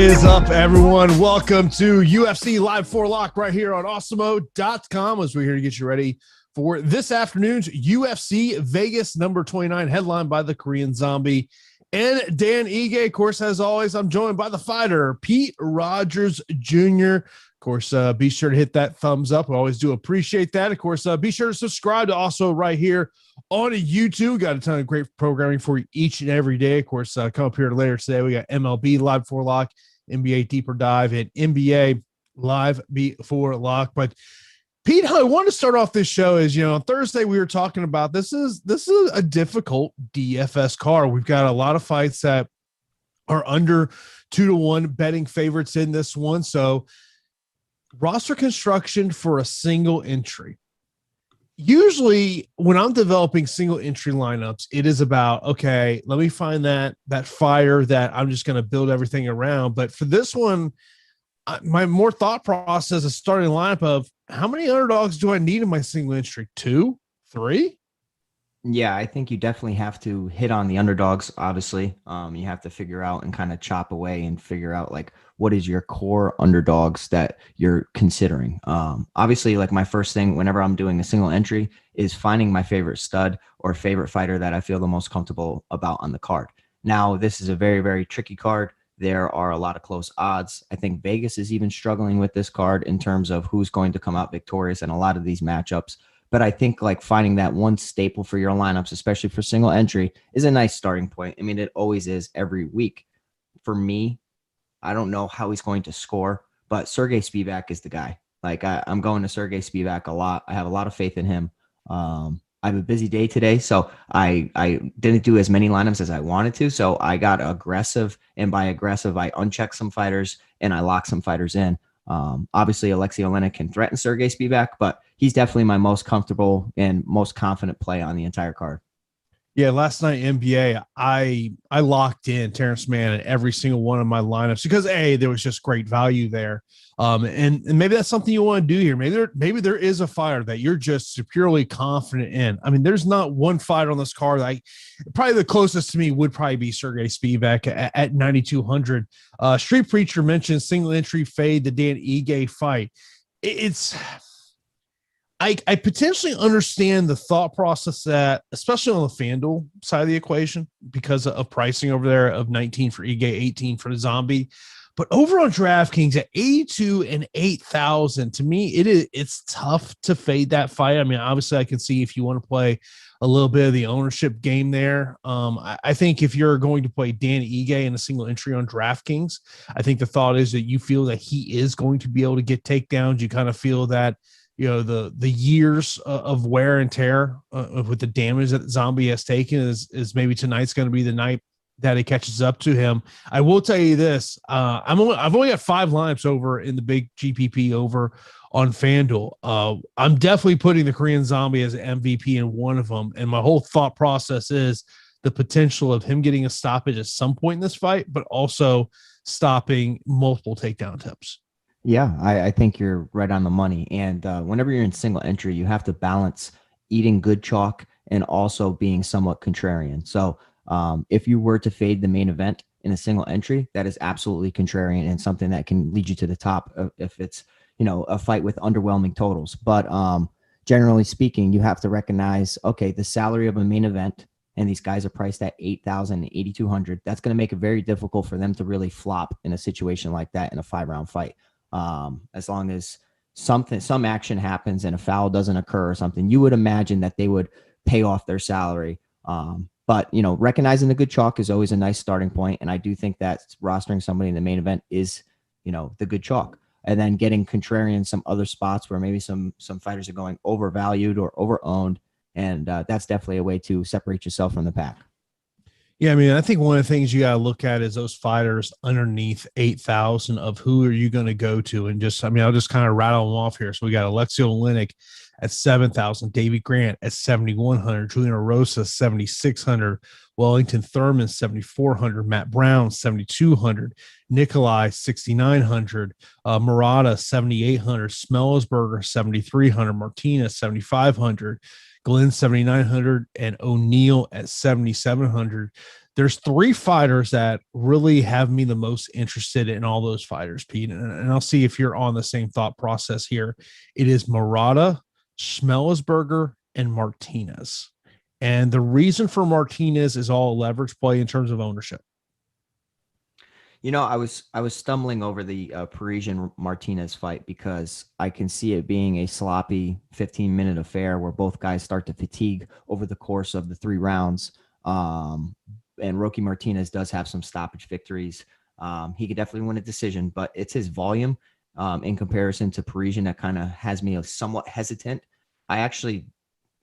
is up, everyone? Welcome to UFC Live Before Lock right here on Awesemo.com as we're here to get you ready for this afternoon's UFC Vegas number 29, headlined by the Korean Zombie and Dan Ige. Of course, as always, I'm joined by the fighter, Pete Rogers Jr. Of course, be sure to hit that thumbs up. We always do appreciate that. Of course, be sure to subscribe to also right here on YouTube. Got a ton of great programming for you each and every day. Of course, come up here later today. We got MLB Live Before Lock, NBA Deeper Dive, and NBA Live Before Lock. But Pete, how I want to start off this show is, on Thursday we were talking about this is a difficult DFS card. We've got a lot of fights that are under 2-1 betting favorites in this one. So roster construction for a single entry. Usually when I'm developing single entry lineups, it is about, okay, let me find that fire that I'm just going to build everything around. But for this one, my more thought process is starting a lineup of how many underdogs do I need in my single entry? 2, 3? Yeah, I think you definitely have to hit on the underdogs. Obviously, you have to figure out and kind of chop away and figure out like what is your core underdogs that you're considering. Obviously, like my first thing whenever I'm doing a single entry is finding my favorite stud or favorite fighter that I feel the most comfortable about on the card. Now, this is a very, very tricky card. There are a lot of close odds. I think Vegas is even struggling with this card in terms of who's going to come out victorious in a lot of these matchups. But I think like finding that one staple for your lineups, especially for single entry, is a nice starting point. I mean, it always is every week. For me, I don't know how he's going to score, but Sergey Spivak is the guy. Like I'm going to Sergey Spivak a lot. I have a lot of faith in him. I have a busy day today, so I didn't do as many lineups as I wanted to. So I got aggressive, and by aggressive, I unchecked some fighters and I locked some fighters in. Obviously, Oleinik can threaten Sergey Spivak, but he's definitely my most comfortable and most confident play on the entire card. Yeah, last night NBA, I locked in Terrence Mann in every single one of my lineups because there was just great value there. And maybe that's something you want to do here. Maybe there is a fighter that you're just purely confident in. I mean, there's not one fighter on this card probably the closest to me would probably be Sergey Spivak at 9,200. Street Preacher mentioned single entry fade the Dan Ige fight. I potentially understand the thought process that, especially on the FanDuel side of the equation, because of pricing over there of 19 for Ige, 18 for the Zombie. But over on DraftKings at 82 and 8,000, to me, it's tough to fade that fight. I mean, obviously, I can see if you want to play a little bit of the ownership game there. I think if you're going to play Dan Ige in a single entry on DraftKings, I think the thought is that you feel that he is going to be able to get takedowns. You kind of feel that the years of wear and tear with the damage that Zombie has taken is maybe tonight's going to be the night that it catches up to him. I will tell you this: I've only got 5 lineups over in the big GPP over on FanDuel. I'm definitely putting the Korean Zombie as an MVP in one of them, and my whole thought process is the potential of him getting a stoppage at some point in this fight, but also stopping multiple takedown attempts. Yeah, I think you're right on the money. And whenever you're in single entry, you have to balance eating good chalk and also being somewhat contrarian. So if you were to fade the main event in a single entry, that is absolutely contrarian and something that can lead you to the top if it's, a fight with underwhelming totals. But generally speaking, you have to recognize, okay, the salary of a main event, and these guys are priced at 8,000 and 8,200. That's going to make it very difficult for them to really flop in a situation like that in a 5-round fight. As long as some action happens and a foul doesn't occur or something, you would imagine that they would pay off their salary. But recognizing the good chalk is always a nice starting point. And I do think that rostering somebody in the main event is, the good chalk. And then getting contrarian in some other spots where maybe some fighters are going overvalued or overowned. And that's definitely a way to separate yourself from the pack. Yeah, I mean, I think one of the things you got to look at is those fighters underneath 8,000 of who are you going to go to, and I'll just kind of rattle them off here. So we got Oleinik at 7,000, Davey Grant at 7,100, Julian Rosa 7,600, Wellington Thurman 7,400, Matt Brown 7,200, Nikolai 6,900, Murata 7,800, Smellsberger 7,300, Martinez 7,500. Glenn 7,900 and O'Neal at 7,700. There's three fighters that really have me the most interested in all those fighters, Pete. And I'll see if you're on the same thought process here. It is Murata, Schmelzberger, and Martinez. And the reason for Martinez is all leverage play in terms of ownership. You know, I was stumbling over the Parisian Martinez fight because I can see it being a sloppy 15-minute affair where both guys start to fatigue over the course of the 3 rounds. And Rocky Martinez does have some stoppage victories. He could definitely win a decision, but it's his volume in comparison to Parisian that kind of has me somewhat hesitant. I actually,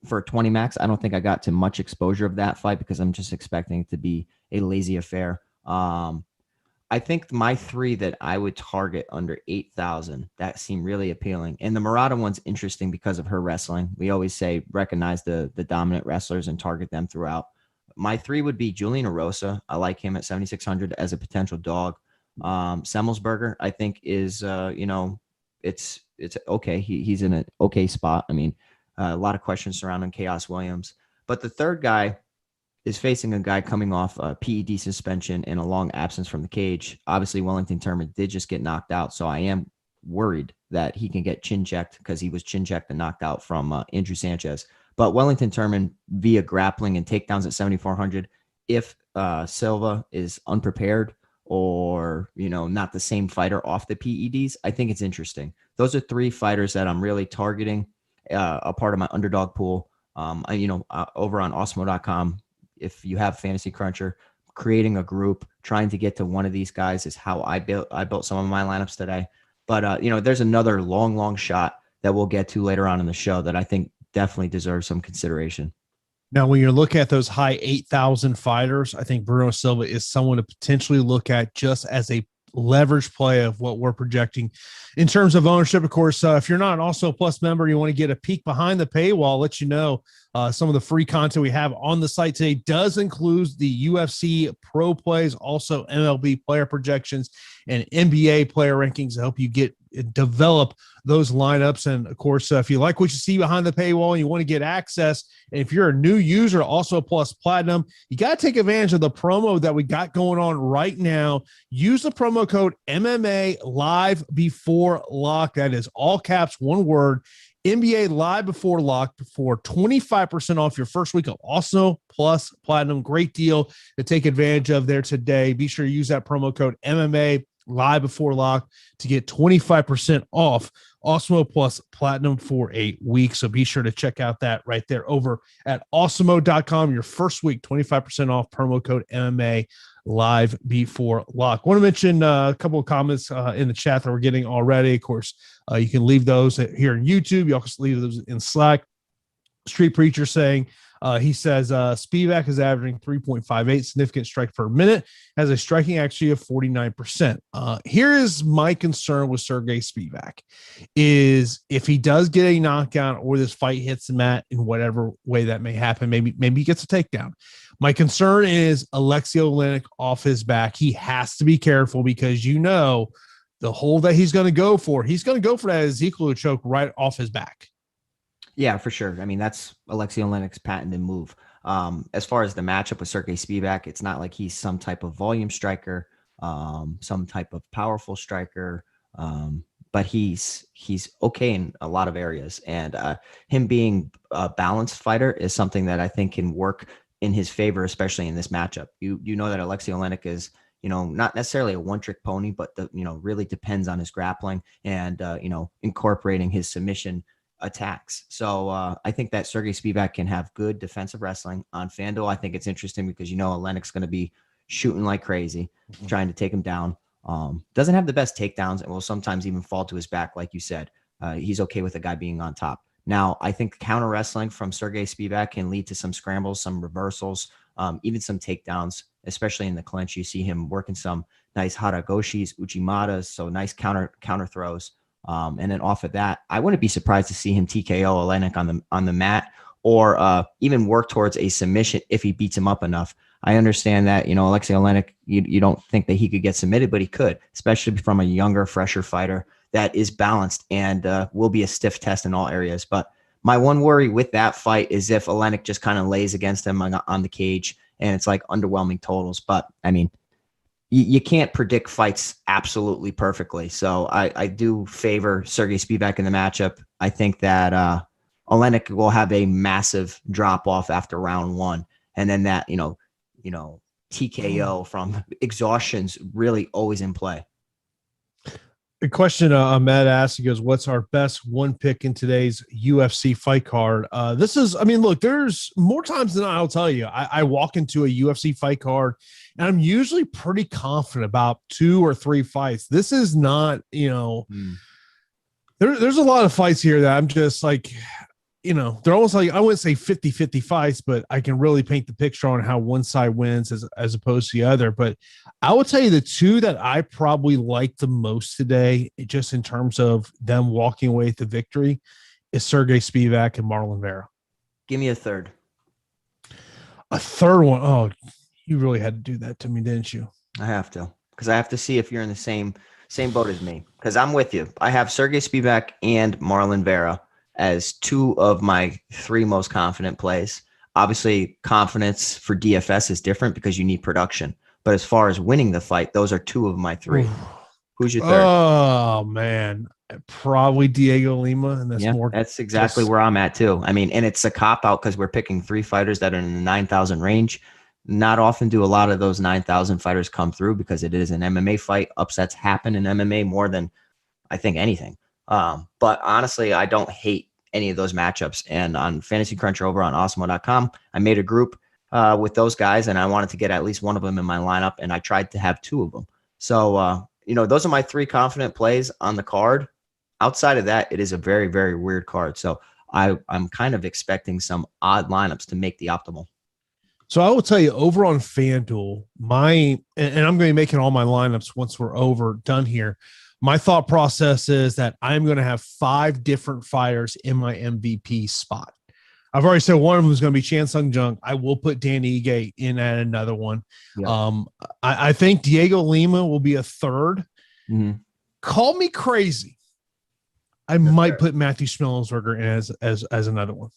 for 20 max, I don't think I got to much exposure of that fight because I'm just expecting it to be a lazy affair. I think my 3 that I would target under 8,000 that seem really appealing. And the Murata one's interesting because of her wrestling. We always say recognize the dominant wrestlers and target them throughout. My 3 would be Julian Erosa. I like him at 7,600 as a potential dog. Semmelsberger, I think is, it's okay. He's in an okay spot. I mean, a lot of questions surrounding Chaos Williams. But the third guy is facing a guy coming off a PED suspension and a long absence from the cage. Obviously, Wellington Turman did just get knocked out, so I am worried that he can get chin-checked because he was chin-checked and knocked out from Andrew Sanchez. But Wellington Turman via grappling and takedowns at 7,400, if Silva is unprepared or, not the same fighter off the PEDs, I think it's interesting. Those are 3 fighters that I'm really targeting, a part of my underdog pool. Over on Awesemo.com, if you have Fantasy Cruncher, creating a group, trying to get to one of these guys is how I built some of my lineups today. But, there's another long shot that we'll get to later on in the show that I think definitely deserves some consideration. Now, when you're looking at those high 8,000 fighters, I think Bruno Silva is someone to potentially look at just as a leverage play of what we're projecting in terms of ownership. Of course, if you're not an Also Plus member, you want to get a peek behind the paywall, I'll let you know some of the free content we have on the site today does include the UFC pro plays, also MLB player projections and NBA player rankings to help you develop those lineups. And of course, if you like what you see behind the paywall and you want to get access, and if you're a new user, Also Plus Platinum, you got to take advantage of the promo that we got going on right now. Use the promo code MMA Live Before Lock. That is all caps, one word. NBA Live Before Lock for 25% off your first week of Awesemo Plus Platinum. Great deal to take advantage of there today. Be sure to use that promo code MMA Live Before Lock to get 25% off Awesemo Plus Platinum for a week. So be sure to check out that right there over at awesemo.com. Your first week, 25% off, promo code MMA Live Before Lock. I want to mention a couple of comments in the chat that we're getting already. Of course, you can leave those here on YouTube. You also leave those in Slack. Street Preacher saying, he says Spivak is averaging 3.58 significant strike per minute, has a striking accuracy of 49%. Here is my concern with Sergey Spivak is if he does get a knockout or this fight hits the mat in whatever way that may happen, maybe he gets a takedown. My concern is Alexei Oleinik off his back. He has to be careful because the hole that he's going to go for that Ezekiel choke right off his back. Yeah, for sure. I mean, that's Alexei Oleinik's patented move. As far as the matchup with Sergey Spivak, it's not like he's some type of volume striker, some type of powerful striker, but he's okay in a lot of areas. And him being a balanced fighter is something that I think can work in his favor, especially in this matchup. You know that Alexei Oleinik is, not necessarily a one-trick pony, but really depends on his grappling and incorporating his submission attacks. So I think that Sergey Spivak can have good defensive wrestling on FanDuel. I think it's interesting because Oleinik's going to be shooting like crazy, trying to take him down. Doesn't have the best takedowns and will sometimes even fall to his back, like you said. He's okay with a guy being on top. Now, I think counter wrestling from Sergey Spivak can lead to some scrambles, some reversals, even some takedowns, especially in the clinch. You see him working some nice haragoshis, uchimatas, so nice counter throws. And then off of that, I wouldn't be surprised to see him TKO Oleinik on the mat or even work towards a submission if he beats him up enough. I understand that, Alexei Oleinik, you don't think that he could get submitted, but he could, especially from a younger, fresher fighter that is balanced and will be a stiff test in all areas. But my one worry with that fight is if Oleinik just kind of lays against him on the cage and it's like underwhelming totals. But I mean, you can't predict fights absolutely perfectly. So I do favor Sergey Spivak in the matchup. I think that Oleinik will have a massive drop off after round 1. And then that, TKO from exhaustion's really always in play. The question Ahmed asked, he goes, what's our best one pick in today's UFC fight card? This is, I mean, look, there's more times than I'll tell you. I walk into a UFC fight card and I'm usually pretty confident about 2 or 3 fights. This is not, there's a lot of fights here that I'm just like, they're almost like, I wouldn't say 50-50 fights, but I can really paint the picture on how one side wins as opposed to the other. But I will tell you the 2 that I probably like the most today, just in terms of them walking away with the victory, is Sergey Spivak and Marlon Vera. Give me a third. A third one? Oh, you really had to do that to me, didn't you? I have to, because I have to see if you're in the same boat as me, because I'm with you. I have Sergey Spivak and Marlon Vera as 2 of my 3 most confident plays. Obviously, confidence for DFS is different because you need production. But as far as winning the fight, those are 2 of my 3. Who's your third? Oh, man. Probably Diego Lima. And that's exactly where I'm at, too. I mean, and it's a cop-out because we're picking 3 fighters that are in the 9,000 range. Not often do a lot of those 9,000 fighters come through because it is an MMA fight. Upsets happen in MMA more than I think anything. But honestly, I don't hate any of those matchups. And on Fantasy Cruncher over on Awesemo.com, I made a group with those guys, and I wanted to get at least one of them in my lineup, and I tried to have 2 of them. So, those are my 3 confident plays on the card. Outside of that, it is a very, very weird card. So I'm kind of expecting some odd lineups to make the optimal. So I will tell you, over on FanDuel, and I'm going to be making all my lineups once we're done here. My thought process is that I'm going to have 5 different fighters in my MVP spot. I've already said one of them is going to be Chan Sung Jung. I will put Dan Ige in at another one. Yeah. I think Diego Lima will be a third. Mm-hmm. Call me crazy. I might put Matthew Schmellensberger in as another one.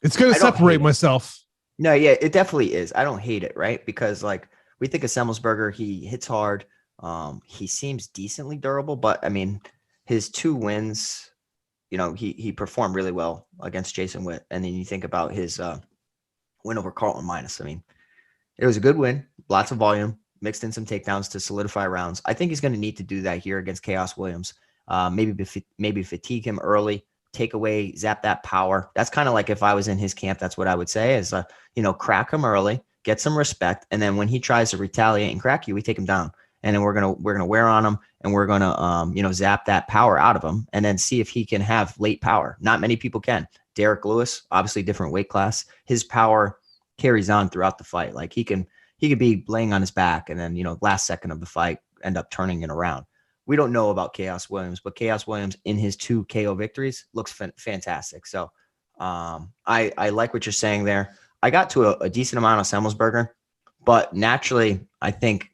It's going to separate myself. No, yeah, it definitely is. I don't hate it, right? Because we think of Schmellensberger, he hits hard. He seems decently durable, but I mean, his 2 wins, he performed really well against Jason Witt. And then you think about his win over Carlton Minus. I mean, it was a good win, lots of volume, mixed in some takedowns to solidify rounds. I think he's going to need to do that here against Chaos Williams. Maybe fatigue him early, zap that power. That's kind of like if I was in his camp, that's what I would say is, crack him early, get some respect. And then when he tries to retaliate and crack you, we take him down. And then we're going to wear on him, and we're going to, zap that power out of him, and then see if he can have late power. Not many people can. Derek Lewis, obviously different weight class. His power carries on throughout the fight. Like he could be laying on his back, and then, last second of the fight, end up turning it around. We don't know about Chaos Williams, but Chaos Williams in his 2 KO victories looks fantastic. So I like what you're saying there. I got to a decent amount of Schmellensberger, but naturally, I think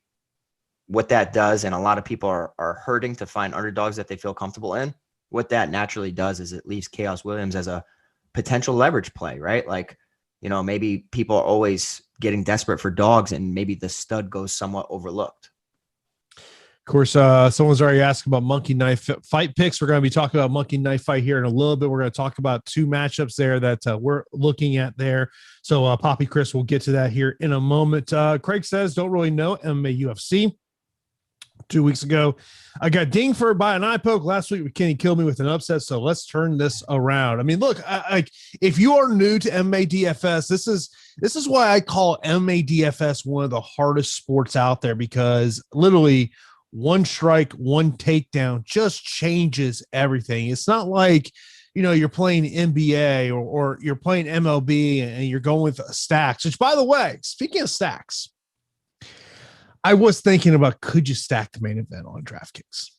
what that does, and a lot of people are hurting to find underdogs that they feel comfortable in. What that naturally does is it leaves Chaos Williams as a potential leverage play, right? Like, maybe people are always getting desperate for dogs, and maybe the stud goes somewhat overlooked. Of course, someone's already asked about Monkey Knife fight picks. We're going to be talking about Monkey Knife fight here in a little bit. We're going to talk about 2 matchups there that we're looking at there. So Poppy Chris will get to that here in a moment. Craig says, don't really know MMA UFC. 2 weeks ago, I got dinged by an eye poke. Last week, Kenny killed me with an upset. So let's turn this around. I mean, look, if you are new to MMA DFS, this is why I call MMA DFS one of the hardest sports out there, because literally one strike, one takedown just changes everything. It's not like, you're playing NBA or you're playing MLB and you're going with stacks, which, by the way, speaking of stacks, I was thinking about, could you stack the main event on DraftKings?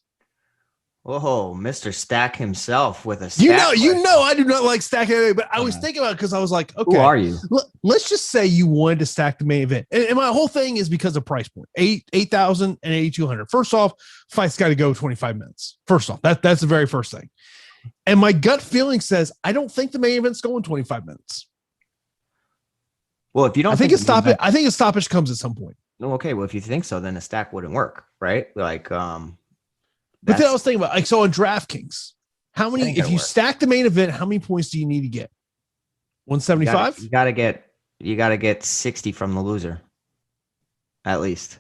Whoa, Mr. Stack himself with a stack. You know, I do not like stacking, but I was thinking about it because I was like, okay, who are you? Let's just say you wanted to stack the main event. And my whole thing is because of price point, 8,000 and 8,200. First off, fight's got to go 25 minutes. First off, that's the very first thing. And my gut feeling says, I don't think the main event's going 25 minutes. Well, if you don't I think think a stoppage. I think a stoppage comes at some point. no, okay. Well, if you think so, then a stack wouldn't work, right? Like, But then I was thinking about like so on DraftKings, how many? If you stack the main event, how many points do you need to get? 175. You gotta get 60 from the loser, at least.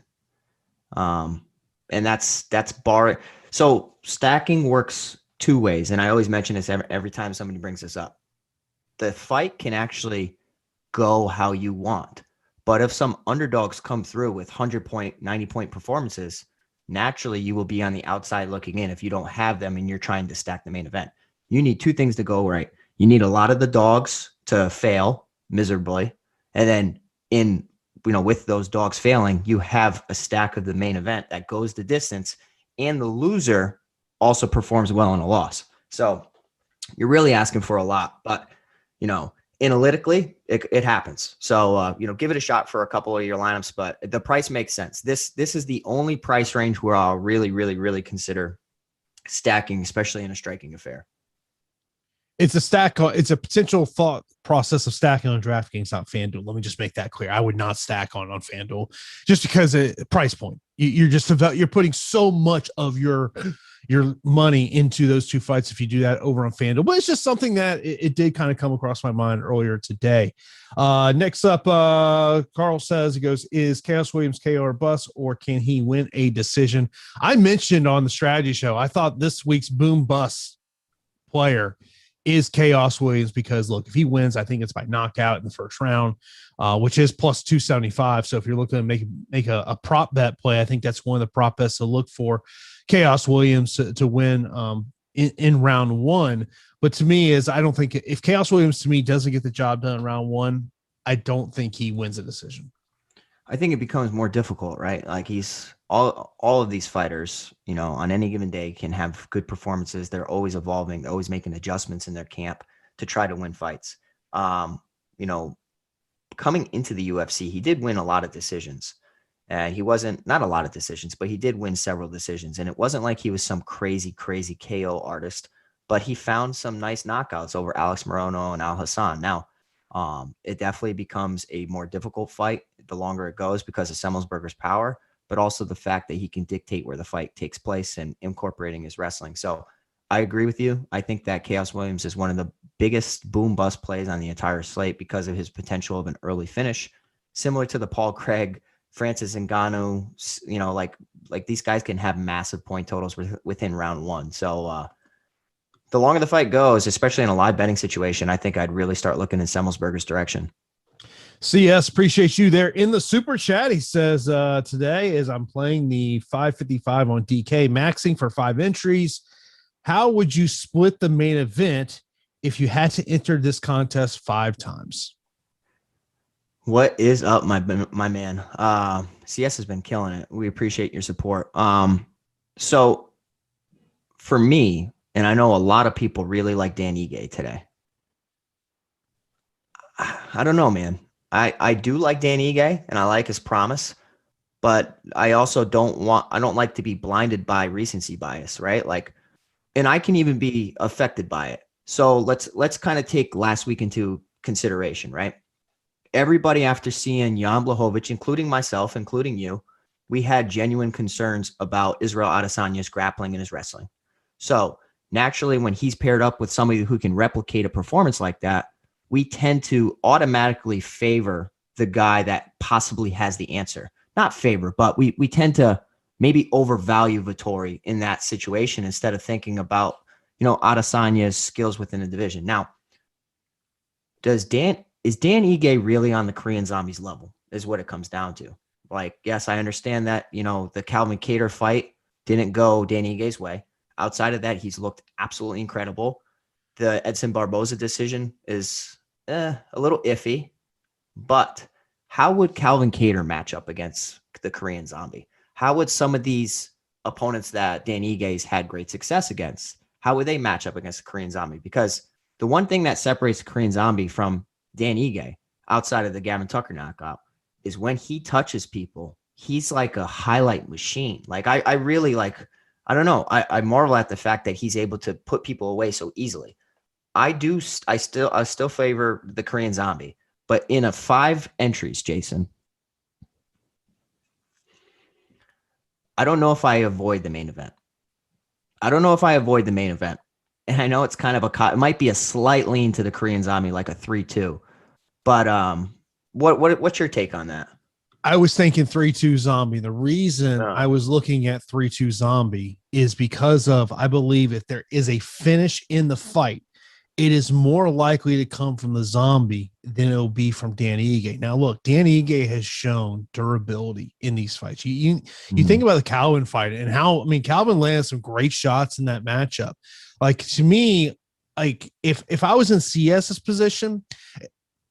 And that's bar. So stacking works two ways, and I always mention this every time somebody brings this up. The fight can actually go how you want, but if some underdogs come through with 100-point, 90-point performances, naturally you will be on the outside looking in if you don't have them and you're trying to stack the main event. You need two things to go right. You need a lot of the dogs to fail miserably, and then with those dogs failing, you have a stack of the main event that goes the distance, and the loser also performs well in a loss. So you're really asking for a lot, but analytically it happens. So give it a shot for a couple of your lineups, but the price makes sense. This is the only price range where I'll really, really, really consider stacking, especially in a striking affair. It's a stack. It's a potential thought process of stacking on DraftKings, not FanDuel. Let me just make that clear. I would not stack on FanDuel just because of price point. You're putting so much of your money into those two fights if you do that over on FanDuel. But it's just something that it did kind of come across my mind earlier today. Next up, Carl says, he goes, is Chaos Williams KO or bust, or can he win a decision? I mentioned on the strategy show, I thought this week's boom bust player is Chaos Williams, because look, if he wins, I think it's by knockout in the first round, which is plus 275. So if you're looking to make a prop bet play, I think that's one of the prop bets to look for, Chaos Williams to win in round one. But to me, I don't think if Chaos Williams to me doesn't get the job done in round one, I don't think he wins a decision. I think it becomes more difficult, right? Like he's all of these fighters, on any given day can have good performances. They're always evolving. They're always making adjustments in their camp to try to win fights. Coming into the UFC, he did win a lot of decisions. He wasn't, not a lot of decisions, but he did win several decisions. And it wasn't like he was some crazy, crazy KO artist, but he found some nice knockouts over Alex Morono and Al Hassan. Now, it definitely becomes a more difficult fight the longer it goes because of Semmelsberger's power, but also the fact that he can dictate where the fight takes place and incorporating his wrestling. So I agree with you. I think that Chaos Williams is one of the biggest boom bust plays on the entire slate because of his potential of an early finish, similar to the Paul Craig, Francis Ngannou. Like these guys can have massive point totals within round one. So the longer the fight goes, especially in a live betting situation, I think I'd really start looking in Semmelsberger's direction. CS, appreciate you there in the super chat. He says, today as I'm playing the 555 on DK, maxing for 5 entries. How would you split the main event if you had to enter this contest 5 times? What is up, my man? CS has been killing it. We appreciate your support. So for me, and I know a lot of people really like Dan Ige today. I don't know, man. I do like Dan Ige and I like his promise, but I also don't like to be blinded by recency bias, right? Like, and I can even be affected by it. So let's kind of take last week into consideration, right? Everybody after seeing Jan Blachowicz, including myself, including you, we had genuine concerns about Israel Adesanya's grappling and his wrestling. So naturally, when he's paired up with somebody who can replicate a performance like that, we tend to automatically favor the guy that possibly has the answer. Not favor, but we tend to maybe overvalue Vettori in that situation instead of thinking about, Adesanya's skills within the division. Now, is Dan Ige really on the Korean Zombies level is what it comes down to. Like, yes, I understand that, the Calvin Kattar fight didn't go Dan Ige's way. Outside of that, he's looked absolutely incredible. The Edson Barboza decision is a little iffy, but how would Calvin Kattar match up against the Korean Zombie? How would some of these opponents that Dan Ige's had great success against, how would they match up against the Korean Zombie? Because the one thing that separates the Korean Zombie from Dan Ige outside of the Gavin Tucker knockout is when he touches people, he's like a highlight machine. Like I really like, I don't know. I marvel at the fact that he's able to put people away so easily. I still favor the Korean Zombie, But in a 5 entries, Jason, I don't know if I avoid the main event. And I know it's kind of it might be a slight lean to the Korean Zombie, like a 3-2. But what's your take on that? I was thinking 3-2 Zombie. The reason I was looking at 3-2 Zombie is because of, I believe if there is a finish in the fight, it is more likely to come from the Zombie than it'll be from Danny Ige. Now, look, Danny Ige has shown durability in these fights. You think about the Calvin fight and how, I mean, Calvin landed some great shots in that matchup. Like, to me, like if I was in CS's position,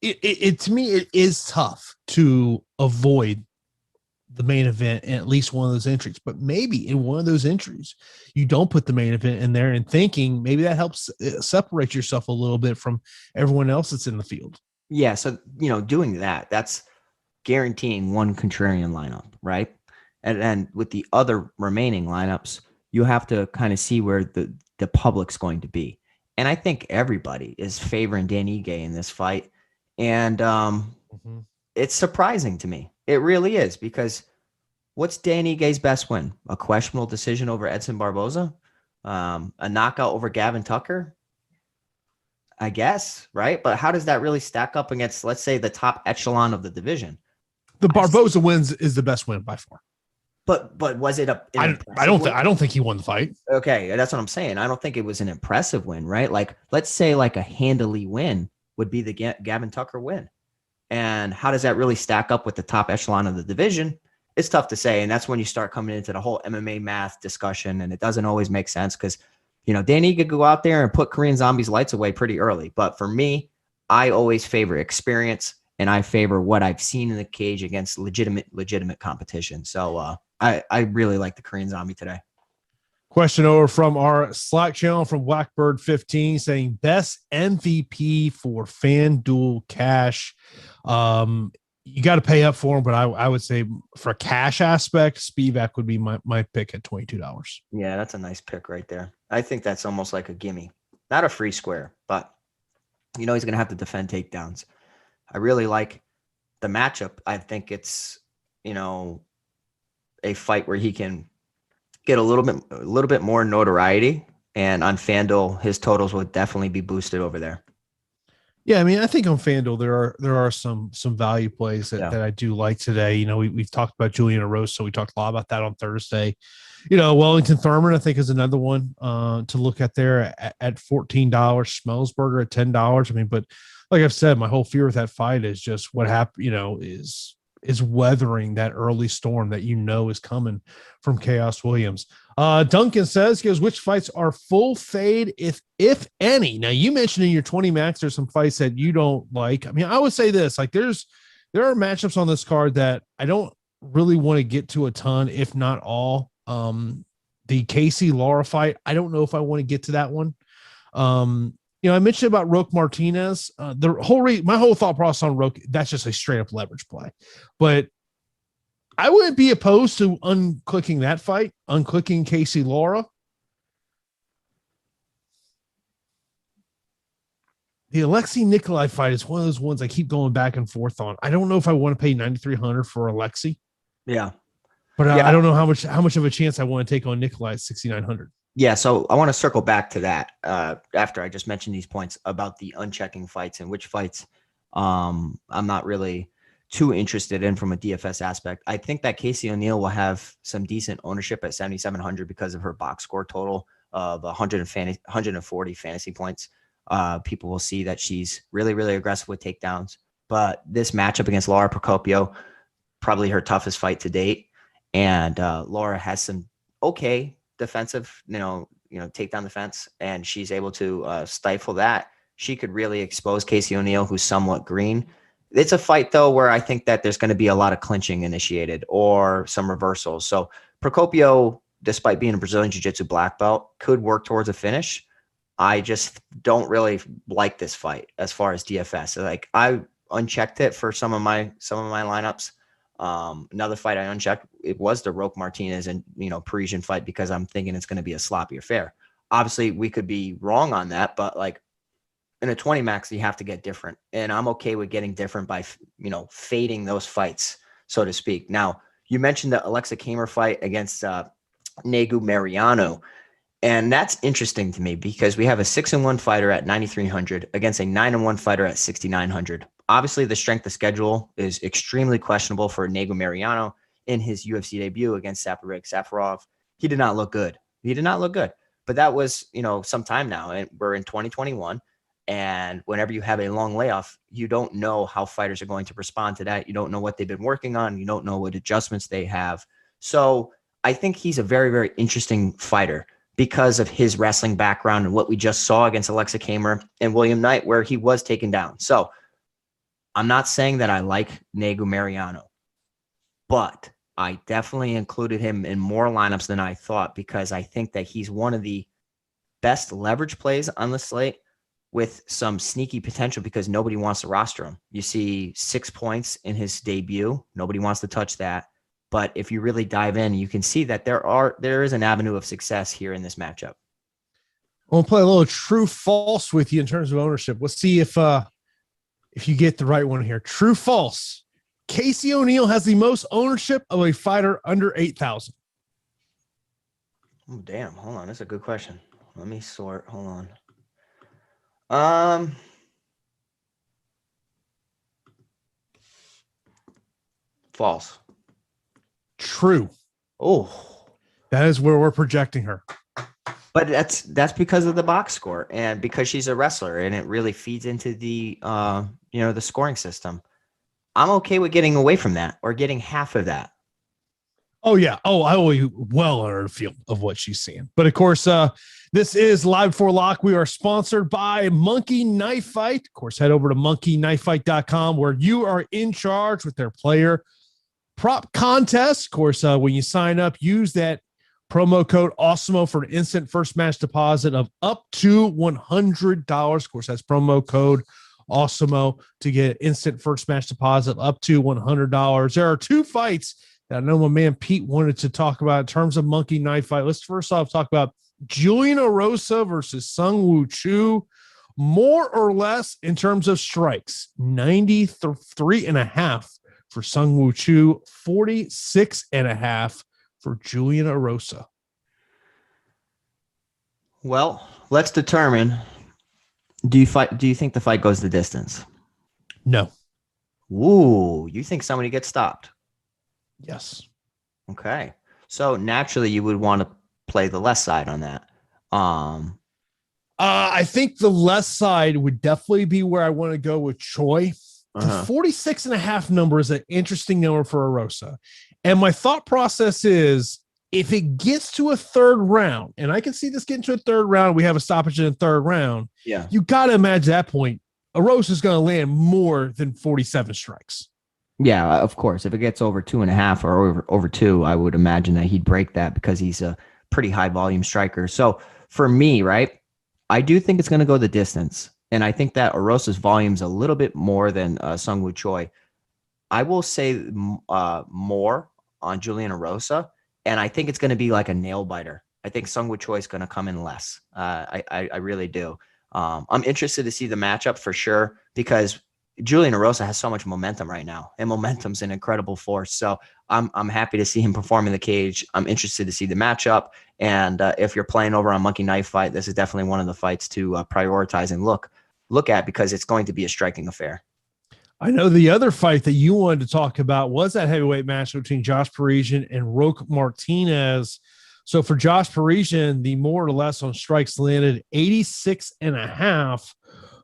to me, it is tough to avoid the main event in at least one of those entries, but maybe in one of those entries, you don't put the main event in there and thinking maybe that helps separate yourself a little bit from everyone else that's in the field. Yeah. So, doing that's guaranteeing one contrarian lineup, right? And then with the other remaining lineups, you have to kind of see where the public's going to be. And I think everybody is favoring Danny Ige in this fight. And it's surprising to me. It really is, because what's Danny Ige's best win? A questionable decision over Edson Barboza? A knockout over Gavin Tucker? I guess, right? But how does that really stack up against, let's say, the top echelon of the division? The Barboza wins is the best win by far. But was it I don't think he won the fight. Okay, that's what I'm saying. I don't think it was an impressive win, right? Like, let's say like a handily win would be the Gavin Tucker win. And how does that really stack up with the top echelon of the division? It's tough to say. And that's when you start coming into the whole MMA math discussion. And it doesn't always make sense because, Danny could go out there and put Korean Zombie's lights away pretty early. But for me, I always favor experience, and I favor what I've seen in the cage against legitimate competition. So I really like the Korean Zombie today. Question over from our Slack channel from Blackbird15 saying best MVP for FanDuel cash. You got to pay up for him, but I would say for a cash aspect, Spivak would be my pick at $22. Yeah, that's a nice pick right there. I think that's almost like a gimme. Not a free square, but he's going to have to defend takedowns. I really like the matchup. I think it's, a fight where he can get a little bit more notoriety, and on FanDuel, his totals would definitely be boosted over there. Yeah, I mean, I think on FanDuel there are some value plays that I do like today. We've talked about Julian Erosa, so we talked a lot about that on Thursday. Wellington Thurman, I think, is another one to look at there at $14. Schmelsberger at $10. I mean, but like I've said, my whole fear with that fight is just what happened. Is weathering that early storm that is coming from Chaos Williams. Duncan goes, which fights are full fade, if any? Now, you mentioned in your 20 max there's some fights that you don't like. I mean, I would say this, like there are matchups on this card that I don't really want to get to a ton, if not all. The Casey Lara fight, I don't know if I want to get to that one. I mentioned about Roque Martinez. My whole thought process on Roque, that's just a straight up leverage play. But I wouldn't be opposed to unclicking that fight, unclicking Casey Lara. The Alexei Nikolai fight is one of those ones I keep going back and forth on. I don't know if I want to pay $9,300 for Alexei. Yeah. But I don't know how much of a chance I want to take on Nikolai at $6,900. Yeah, so I want to circle back to that after I just mentioned these points about the unchecking fights and which fights I'm not really too interested in from a DFS aspect. I think that Casey O'Neill will have some decent ownership at 7,700 because of her box score total of 140 fantasy points. People will see that she's really, really aggressive with takedowns. But this matchup against Lara Procopio, probably her toughest fight to date. And Lara has some okay defensive, takedown defense, and she's able to stifle that. She could really expose Casey O'Neill, who's somewhat green. It's a fight, though, where I think that there's going to be a lot of clinching initiated or some reversals. So Procopio, despite being a Brazilian Jiu-Jitsu black belt, could work towards a finish. I just don't really like this fight as far as DFS. Like, I unchecked it for some of my lineups. Another fight I unchecked, it was the Roque Martinez and Parisian fight, because I'm thinking it's going to be a sloppy affair. Obviously, we could be wrong on that, but like, in a 20 max, you have to get different. And I'm okay with getting different by, fading those fights, so to speak. Now, you mentioned the Alexa Kamer fight against Negu Mariano. And that's interesting to me because we have a 6-1 fighter at 9,300 against a 9-1 fighter at 6,900. Obviously, the strength of schedule is extremely questionable for Negu Mariano in his UFC debut against Safarov. He did not look good. But that was, some time now, and we're in 2021. And whenever you have a long layoff, you don't know how fighters are going to respond to that. You don't know what they've been working on. You don't know what adjustments they have. So I think he's a very, very interesting fighter because of his wrestling background and what we just saw against Alexa Kamer and William Knight, where he was taken down. So I'm not saying that I like Negu Mariano, but I definitely included him in more lineups than I thought because I think that he's one of the best leverage plays on the slate with some sneaky potential because nobody wants to roster him. You see 6 points in his debut. Nobody wants to touch that. But if you really dive in, you can see that there is an avenue of success here in this matchup. I'll play a little true false with you in terms of ownership. Let's see if you get the right one here. True false. Casey O'Neill has the most ownership of a fighter under 8,000. Oh, damn. Hold on. That's a good question. Let me sort. Hold on. False. True. Oh, that is where we're projecting her. But that's because of the box score and because she's a wrestler and it really feeds into the the scoring system. I'm okay with getting away from that or getting half of that. Oh yeah. Oh, I will be well under the field of what she's seeing. But of course, this is Live Before Lock. We are sponsored by Monkey Knife Fight. Of course, head over to monkeyknifefight.com where you are in charge with their player prop contest. Of course, when you sign up, use that promo code Awesemo for an instant first match deposit of up to $100. Of course, that's promo code Awesemo to get instant first match deposit up to $100. There are two fights that I know my man Pete wanted to talk about in terms of Monkey Knife Fight. Let's first off talk about Julian Erosa versus Sung Woo Chu. More or less in terms of strikes, 93.5 for Sung Woo Chu, 46.5 for Julian Erosa. Well, let's determine. Do you think the fight goes the distance? No. Ooh, you think somebody gets stopped? Yes. Okay. So naturally you would want to play the less side on that. I think the less side would definitely be where I want to go with Choi. The 46.5 number is an interesting number for Erosa. And my thought process is if it gets to a third round, and I can see this getting to a third round, we have a stoppage in the third round. Yeah. You got to imagine at that point, Erosa is going to land more than 47 strikes. Yeah, of course. If it gets over 2.5 or over 2, I would imagine that he'd break that because he's a pretty high volume striker. So for me, right, I do think it's going to go the distance. And I think that Erosa's volume is a little bit more than Sung Woo Choi. I will say more on Julian Erosa, and I think it's going to be like a nail biter. I think Sung Woo Choi is going to come in less. I really do. I'm interested to see the matchup for sure because Julian Erosa has so much momentum right now, and momentum's an incredible force. So I'm happy to see him perform in the cage. I'm interested to see the matchup. And if you're playing over on Monkey Knife Fight, this is definitely one of the fights to prioritize and look at because it's going to be a striking affair. I know the other fight that you wanted to talk about was that heavyweight match between Josh Parisian and Roque Martinez. So for Josh Parisian, the more or less on strikes landed 86.5,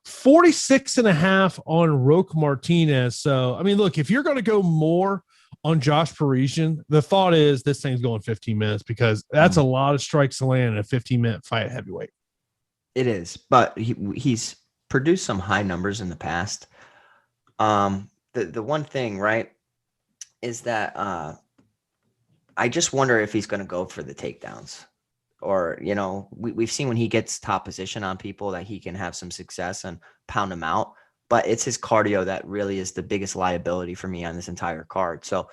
46.5 on Roque Martinez. So, I mean, look, if you're going to go more on Josh Parisian, the thought is this thing's going 15 minutes because that's a lot of strikes to land in a 15-minute fight at heavyweight. It is, but he's produced some high numbers in the past. The one thing, right, is that I just wonder if he's going to go for the takedowns. Or, we've seen when he gets top position on people that he can have some success and pound them out. But it's his cardio that really is the biggest liability for me on this entire card. So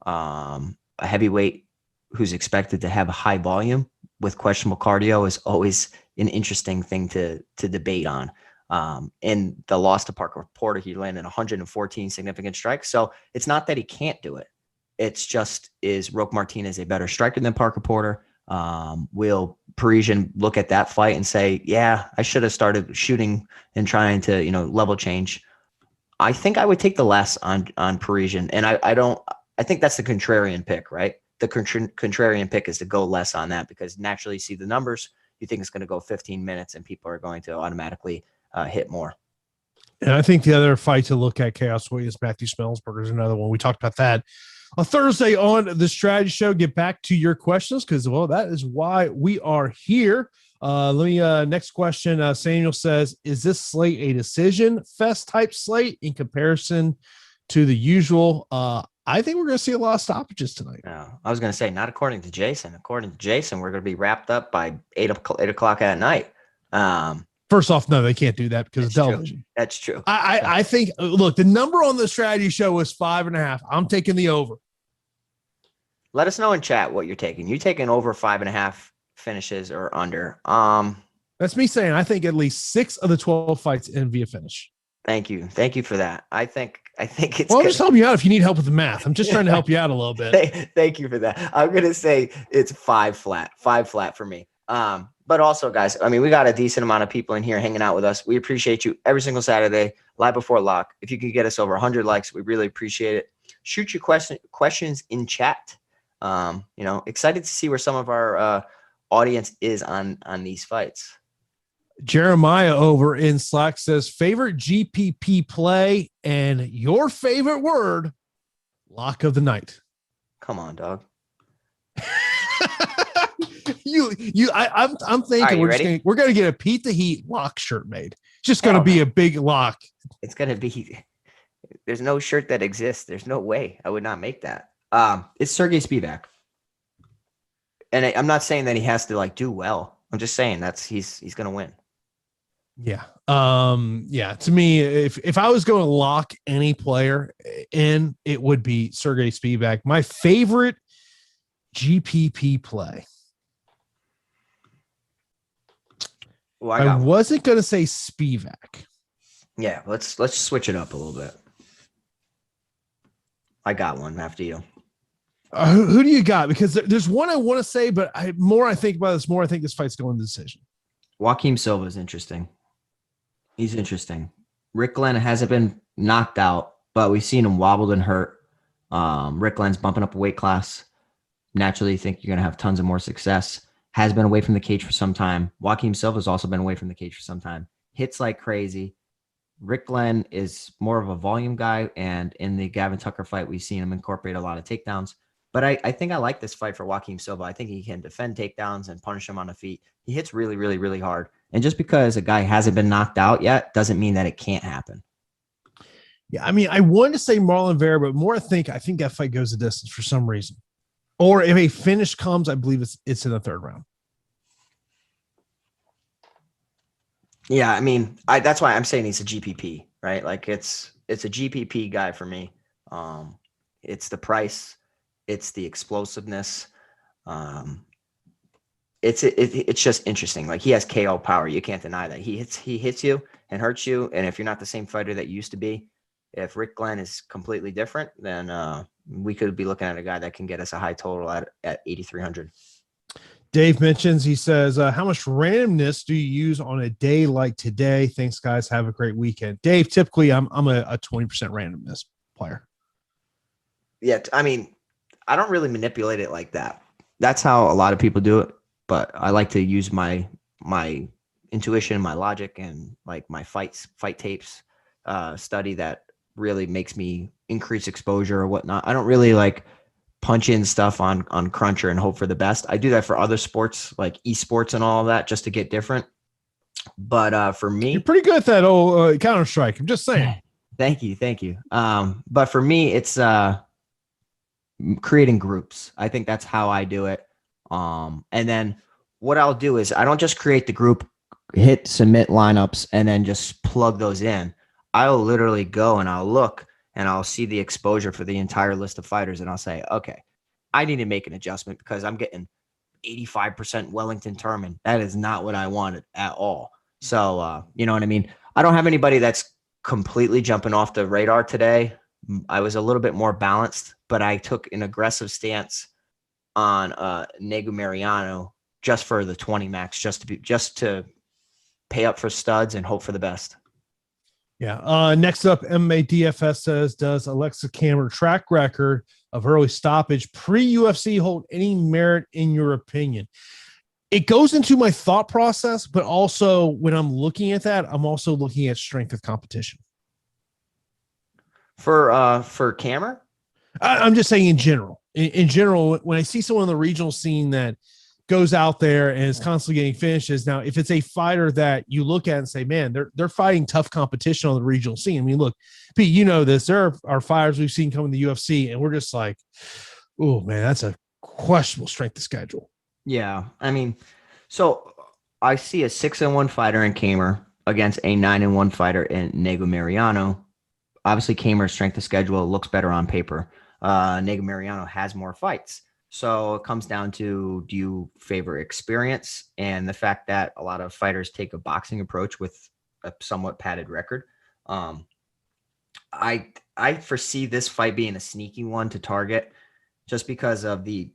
a heavyweight who's expected to have a high volume with questionable cardio is always an interesting thing to debate on. In the loss to Parker Porter, he landed 114 significant strikes. So it's not that he can't do it. It's just, is Roque Martinez a better striker than Parker Porter? Will Parisian look at that fight and say, yeah, I should have started shooting and trying to, level change? I think I would take the less on Parisian. And I think that's the contrarian pick, right? The contrarian pick is to go less on that, because naturally you see the numbers, you think it's going to go 15 minutes and people are going to automatically hit more. And I think the other fight to look at, Chaos Williams, Matthew Smellsberger, is another one. We talked about that on Thursday on the Strategy Show. Get back to your questions, because, well, that is why we are here. Next question. Samuel says, is this slate a decision fest type slate in comparison to the usual? I think we're going to see a lot of stoppages tonight. I was going to say, not according to Jason. According to Jason, we're going to be wrapped up by 8 o'clock at night. First off, no, they can't do that because of television. True. That's true. I think, look, the number on the Strategy Show is 5.5. I'm taking the over. Let us know in chat what you're taking. You taking over 5.5 finishes or under? That's me saying I think at least 6 of the 12 fights end via finish. Thank you for that. I think it's. Well, I'm just helping you out if you need help with the math. I'm just trying to help you out a little bit. Thank you for that. I'm gonna say it's 5 flat for me. But also, guys, I mean, we got a decent amount of people in here hanging out with us. We appreciate you every single Saturday, live before lock. If you could get us over 100 likes, we really appreciate it. Shoot your questions in chat. Excited to see where some of our audience is on these fights. Jeremiah over in Slack says, favorite GPP play and your favorite word, lock of the night. Come on, dog. I'm thinking we're gonna get a Pete the Heat lock shirt made. It's just gonna be a big lock. It's gonna be. There's no shirt that exists. There's no way I would not make that. It's Sergey Spivak, and I'm not saying that he has to do well. I'm just saying he's gonna win. Yeah. To me, if I was going to lock any player in, it would be Sergey Spivak. My favorite GPP play. Well, I wasn't going to say Spivak. Yeah, let's switch it up a little bit. I got one after you. Who do you got? Because there's one I want to say, but I think about this, more I think this fight's going to decision. Joaquim Silva is interesting. He's interesting. Rick Glenn hasn't been knocked out, but we've seen him wobbled and hurt. Rick Glenn's bumping up a weight class. Naturally, you think you're going to have tons of more success. Has been away from the cage for some time. Joaquim Silva's also been away from the cage for some time. Hits like crazy. Rick Glenn is more of a volume guy, and in the Gavin Tucker fight, we've seen him incorporate a lot of takedowns. But I think I like this fight for Joaquim Silva. I think he can defend takedowns and punish him on the feet. He hits really, really, really hard. And just because a guy hasn't been knocked out yet doesn't mean that it can't happen. Yeah, I mean, I wanted to say Marlon Vera, but more I think that fight goes the distance for some reason. Or if a finish comes, I believe it's in the third round. Yeah, I mean, that's why I'm saying he's a GPP, right? It's a GPP guy for me. It's the price. It's the explosiveness. It's just interesting. He has KO power. You can't deny that. He hits you and hurts you. And if you're not the same fighter that you used to be, if Rick Glenn is completely different, then we could be looking at a guy that can get us a high total at 8,300. Dave mentions, he says, how much randomness do you use on a day like today? Thanks, guys. Have a great weekend. Dave, typically I'm a 20% randomness player. Yeah, I mean, I don't really manipulate it like that. That's how a lot of people do it. But I like to use my intuition, my logic, and my fight tapes study that really makes me increase exposure or whatnot. I don't really punch in stuff on Cruncher and hope for the best. I do that for other sports like esports and all of that just to get different. But for me, you're pretty good at that old Counter-Strike. I'm just saying. Thank you. But for me, it's creating groups. I think that's how I do it. And then what I'll do is I don't just create the group, hit submit lineups, and then just plug those in. I'll literally go and I'll look and I'll see the exposure for the entire list of fighters. And I'll say, okay, I need to make an adjustment because I'm getting 85% Wellington Turman. That is not what I wanted at all. So, you know what I mean? I don't have anybody that's completely jumping off the radar today. I was a little bit more balanced, but I took an aggressive stance on Nego Mariano just for the 20 max, just to pay up for studs and hope for the best. Yeah. Next up, MMA DFS says, does Alexa Cammer track record of early stoppage pre-UFC hold any merit in your opinion? It goes into my thought process, but also when I'm looking at that, I'm also looking at strength of competition. For Cammer? I'm just saying in general. In general, when I see someone in the regional scene that goes out there and is constantly getting finishes. Now, if it's a fighter that you look at and say, man, they're fighting tough competition on the regional scene. I mean, look, Pete, you know this. There are fighters we've seen come in the UFC, and we're just like, oh man, that's a questionable strength of schedule. Yeah, I mean, so I see a 6-1 fighter in Kamer against a 9-1 fighter in Nego Mariano. Obviously, Kamer's strength of schedule looks better on paper. Nego Mariano has more fights. So it comes down to, do you favor experience and the fact that a lot of fighters take a boxing approach with a somewhat padded record? I foresee this fight being a sneaky one to target just because of the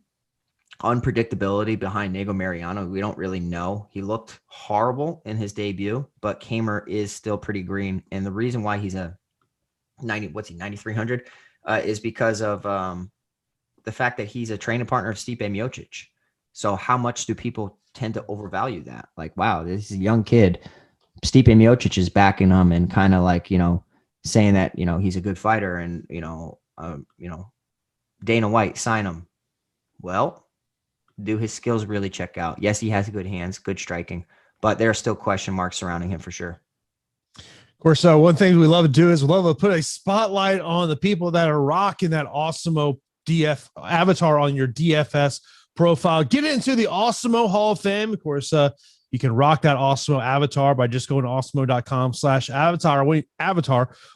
unpredictability behind Nego Mariano. We don't really know. He looked horrible in his debut, but Kamer is still pretty green. And the reason why he's a 9,300 is because of the fact that he's a training partner of Stipe Miocic. So how much do people tend to overvalue that? Like, wow, this is a young kid. Stipe Miocic is backing him and kind of like, saying that, he's a good fighter and, Dana White, sign him. Well, do his skills really check out? Yes, he has good hands, good striking, but there are still question marks surrounding him for sure. Of course, one thing we love to do is we love to put a spotlight on the people that are rocking that Awesemo DF avatar on your DFS profile. Get into the Awesemo Hall of Fame. Of course, you can rock that Awesemo avatar by just going to awesemo.com/avatar.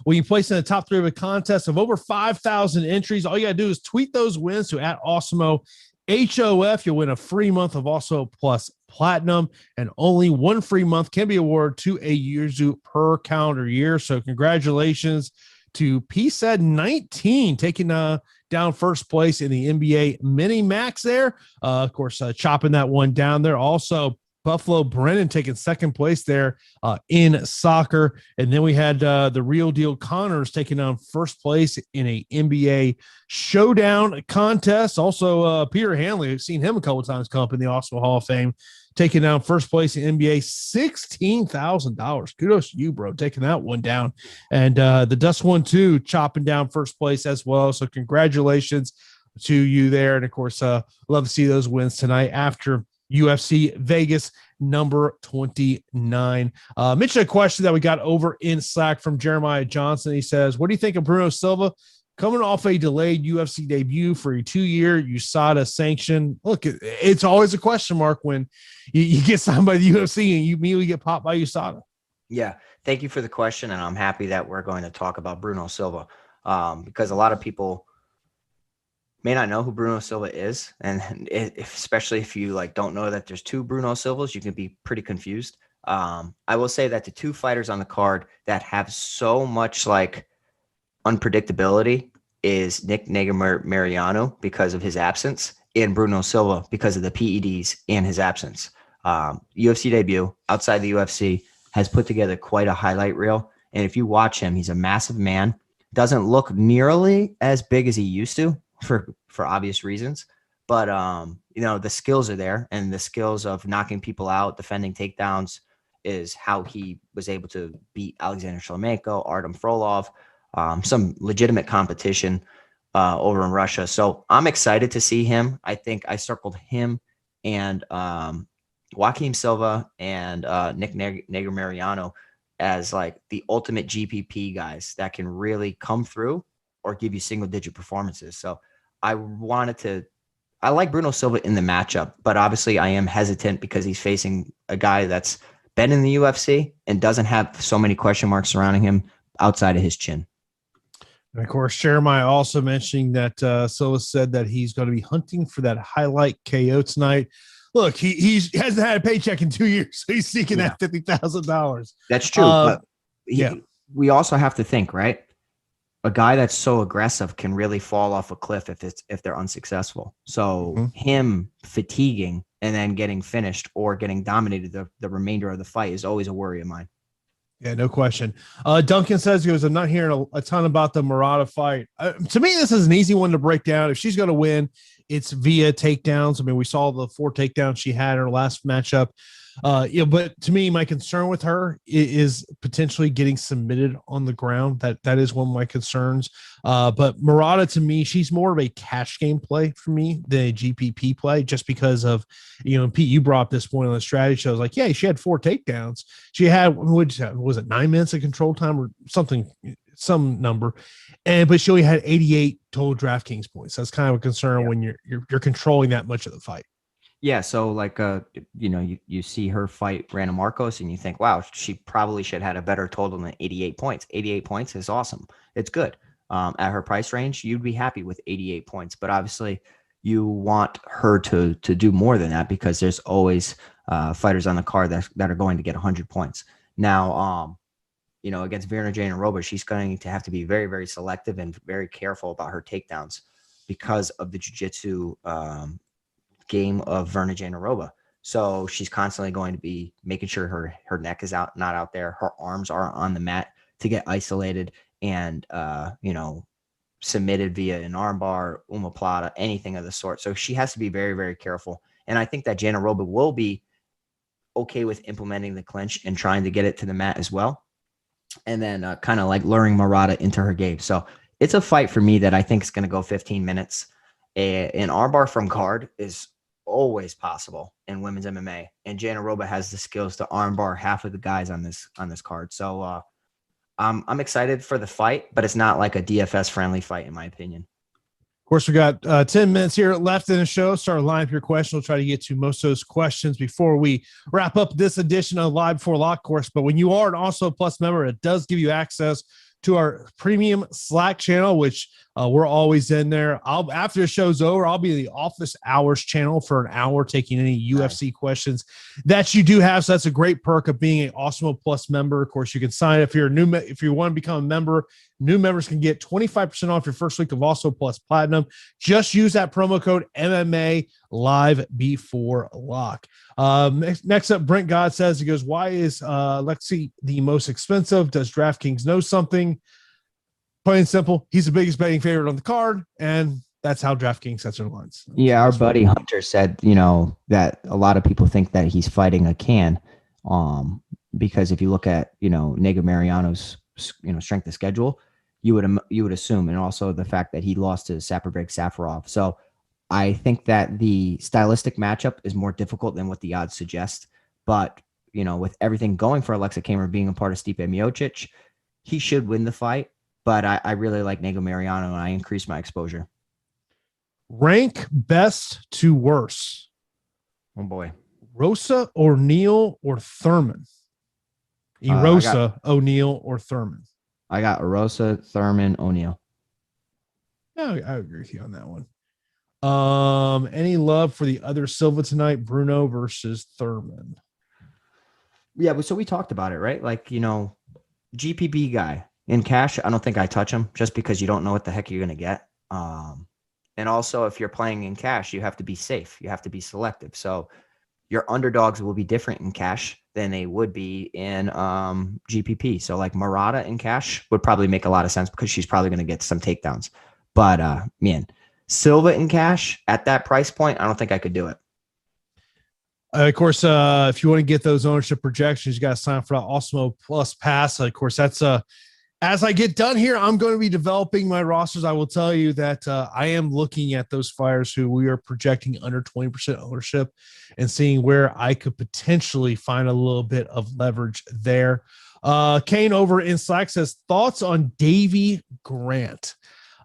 When you place in the top 3 of a contest of over 5,000 entries, all you got to do is tweet those wins to @Awesemo HOF. You'll win a free month of Awesemo Plus Platinum, and only one free month can be awarded to a Yuzu per calendar year. So congratulations to PSED19 taking down first place in the NBA mini max there. Of course, chopping that one down there. Also, Buffalo Brennan taking second place there in soccer. And then we had the Real Deal Connors taking down first place in a NBA showdown contest. Also, Peter Hanley, I've seen him a couple of times come up in the Awesemo Hall of Fame, taking down first place in NBA, $16,000. Kudos to you, bro, taking that one down. And the Dust 1-2 chopping down first place as well. So congratulations to you there. And of course, love to see those wins tonight after UFC Vegas number 29. Mention a question that we got over in Slack from Jeremiah Johnson. He says, what do you think of Bruno Silva coming off a delayed UFC debut for a 2-year USADA sanction? Look, it's always a question mark when you get signed by the UFC and you immediately get popped by USADA. Yeah. Thank you for the question. And I'm happy that we're going to talk about Bruno Silva because a lot of people may not know who Bruno Silva is. And especially if you don't know that there's 2 Bruno Silvas, you can be pretty confused. I will say that the 2 fighters on the card that have so much unpredictability is Nego Mariano because of his absence and Bruno Silva because of the PEDs and his absence. UFC debut outside the UFC has put together quite a highlight reel. And if you watch him, he's a massive man, doesn't look nearly as big as he used to for obvious reasons. But, the skills are there, and the skills of knocking people out, defending takedowns is how he was able to beat Alexander Shlemenko, Artem Frolov, some legitimate competition over in Russia. So I'm excited to see him. I think I circled him and Joaquim Silva and Nego Mariano as the ultimate GPP guys that can really come through or give you single-digit performances. So I like Bruno Silva in the matchup, but obviously I am hesitant because he's facing a guy that's been in the UFC and doesn't have so many question marks surrounding him outside of his chin. And of course, Jeremiah also mentioning that Silva said that he's going to be hunting for that highlight KO tonight. Look, he hasn't had a paycheck in 2 years, so he's seeking that $50,000. That's true. But Yeah. We also have to think, right? A guy that's so aggressive can really fall off a cliff if they're unsuccessful. So him fatiguing and then getting finished or getting dominated the remainder of the fight is always a worry of mine. Yeah, no question. Duncan says, he goes, I'm not hearing a ton about the Murata fight. To me, this is an easy one to break down. If she's going to win, it's via takedowns. I mean, we saw the 4 takedowns she had in her last matchup. But to me, my concern with her is potentially getting submitted on the ground. That is one of my concerns. But Murata, to me, she's more of a cash game play for me than a GPP play, just because of, Pete, you brought up this point on the strategy show. I was like, yeah, she had 4 takedowns. She had, was it 9 minutes of control time or something, some number, but she only had 88 total DraftKings points. That's kind of a concern when you're controlling that much of the fight. Yeah, so like you see her fight Random Marcos and you think, wow, she probably should have had a better total than 88 points. 88 points is awesome. It's good. At her price range, you'd be happy with 88 points, but obviously you want her to do more than that, because there's always fighters on the card that are going to get 100 points. Now, against Virna Jandiroba, she's going to have to be very, very selective and very careful about her takedowns because of the jiu-jitsu game of Virna Jandiroba. So she's constantly going to be making sure her neck is not out there. Her arms are on the mat to get isolated and, submitted via an armbar, omoplata, anything of the sort. So she has to be very, very careful. And I think that Jandiroba will be okay with implementing the clinch and trying to get it to the mat as well. And then kind of like luring Murata into her game. So it's a fight for me that I think is going to go 15 minutes. An armbar from guard is always possible in women's MMA, and Jandiroba has the skills to armbar half of the guys on this card. So I'm excited for the fight, but it's not like a DFS friendly fight in my opinion. Of course, we got 10 minutes here left in the show. Start to line up your question. We'll try to get to most of those questions before we wrap up this edition of Live Before Lock course. But when you are an Awesemo Plus member, it does give you access to our premium Slack channel, which we're always in there. After the show's over, I'll be in the office hours channel for an hour, taking any UFC questions that you do have. So that's a great perk of being an Awesemo Plus member. Of course, you can sign up if you're if you want to become a member. New members can get 25% off your first week of Awesemo Plus Platinum. Just use that promo code MMA Live Before Lock. Next up, Brent God says, he goes, why is Lexi the most expensive? Does DraftKings know something? Plain and simple, he's the biggest betting favorite on the card, and that's how DraftKings sets their lines. Yeah, our buddy Hunter said, that a lot of people think that he's fighting a can, because if you look at, Nego Mariano's, strength of schedule, you would assume, and also the fact that he lost to Saparbek Safarov. So I think that the stylistic matchup is more difficult than what the odds suggest. But, with everything going for Alexa Kamer being a part of Stipe Miocic, he should win the fight. But I really like Nego Mariano, and I increased my exposure. Rank best to worst. Oh, boy. Rosa, O'Neal, or Thurman? Erosa, O'Neal, or Thurman? I got Rosa, Thurman, O'Neal. Yeah, I agree with you on that one. Any love for the other Silva tonight, Bruno versus Thurman? Yeah, so we talked about it, right? Like, GPP guy. In cash, I don't think I touch him, just because you don't know what the heck you're going to get. And also, if you're playing in cash, you have to be safe. You have to be selective. So your underdogs will be different in cash than they would be in GPP. So like Murata in cash would probably make a lot of sense, because she's probably going to get some takedowns. But Silva in cash at that price point, I don't think I could do it. Of course, if you want to get those ownership projections, you got to sign up for that Awesemo Plus Pass. Of course, that's as I get done here, I'm going to be developing my rosters. I will tell you that I am looking at those fighters who we are projecting under 20% ownership and seeing where I could potentially find a little bit of leverage there. Kane over in Slack says, thoughts on Davy Grant?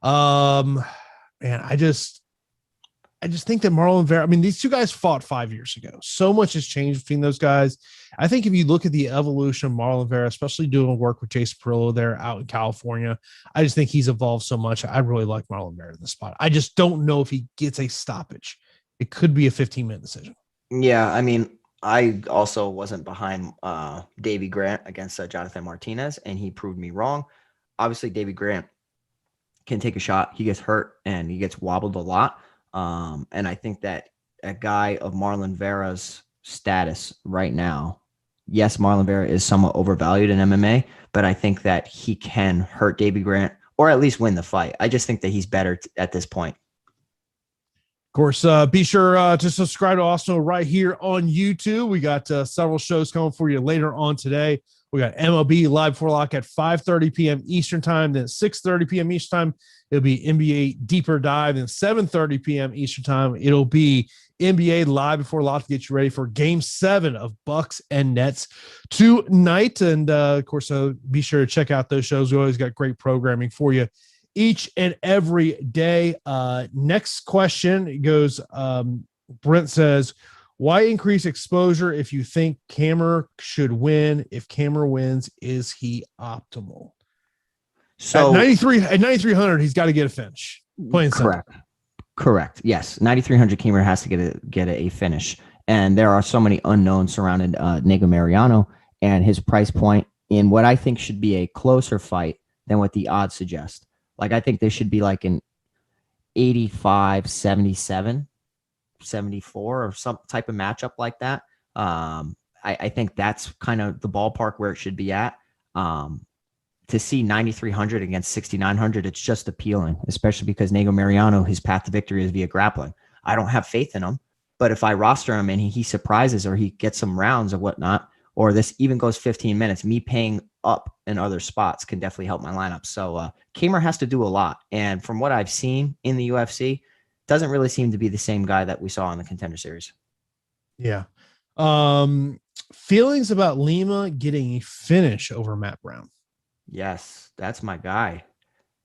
Man, I just think that Marlon Vera, these two guys fought 5 years ago. So much has changed between those guys. I think if you look at the evolution of Marlon Vera, especially doing work with Jason Perillo there out in California, I just think he's evolved so much. I really like Marlon Vera in this spot. I just don't know if he gets a stoppage. It could be a 15-minute decision. Yeah, I also wasn't behind Davy Grant against Jonathan Martinez, and he proved me wrong. Obviously, Davy Grant can take a shot. He gets hurt and he gets wobbled a lot. And I think that a guy of Marlon Vera's status right now, yes, Marlon Vera is somewhat overvalued in MMA, but I think that he can hurt Davy Grant or at least win the fight. I just think that he's better at this point. Of course, be sure to subscribe to Awesemo right here on YouTube. We got several shows coming for you later on today. We got MLB Live Before Lock at 5:30 p.m. Eastern Time. Then 6:30 p.m. Eastern Time, it'll be NBA Deeper Dive. Then 7:30 p.m. Eastern Time, it'll be NBA Live Before Lock to get you ready for Game 7 of Bucks and Nets tonight. And, of course, be sure to check out those shows. We always got great programming for you each and every day. Next question goes, Brent says, why increase exposure if you think Cameron should win? If Cameron wins, is he optimal? So at 9,300, he's got to get a finish. Plain correct. Simple. Correct. Yes. 9,300 Cameron has to get a finish. And there are so many unknowns surrounding Nego Mariano and his price point in what I think should be a closer fight than what the odds suggest. Like, I think there should be like an 85, 77, 74 or some type of matchup like that. I think that's kind of the ballpark where it should be at. To see 9,300 against 6,900, it's just appealing, especially because Nego Mariano, his path to victory is via grappling. I don't have faith in him, but if I roster him and he surprises or he gets some rounds or whatnot, or this even goes 15 minutes, me paying up in other spots can definitely help my lineup. So Kamer has to do a lot. And from what I've seen in the UFC, doesn't really seem to be the same guy that we saw in the Contender Series. Yeah. Feelings about Lima getting a finish over Matt Brown. Yes, that's my guy.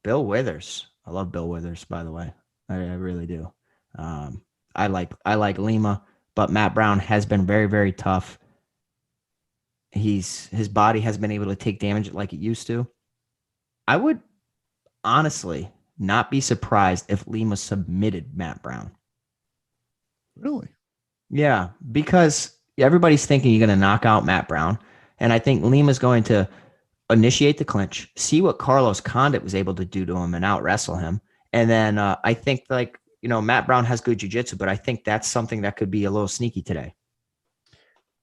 Bill Withers. I love Bill Withers, by the way. I really do. I like Lima, but Matt Brown has been very, very tough. His body has been able to take damage like it used to. I would honestly not be surprised if Lima submitted Matt Brown. Really? Yeah, because everybody's thinking you're going to knock out Matt Brown, and I think Lima's going to initiate the clinch, see what Carlos Condit was able to do to him and out wrestle him. And then I think Matt Brown has good jiu-jitsu, but I think that's something that could be a little sneaky today.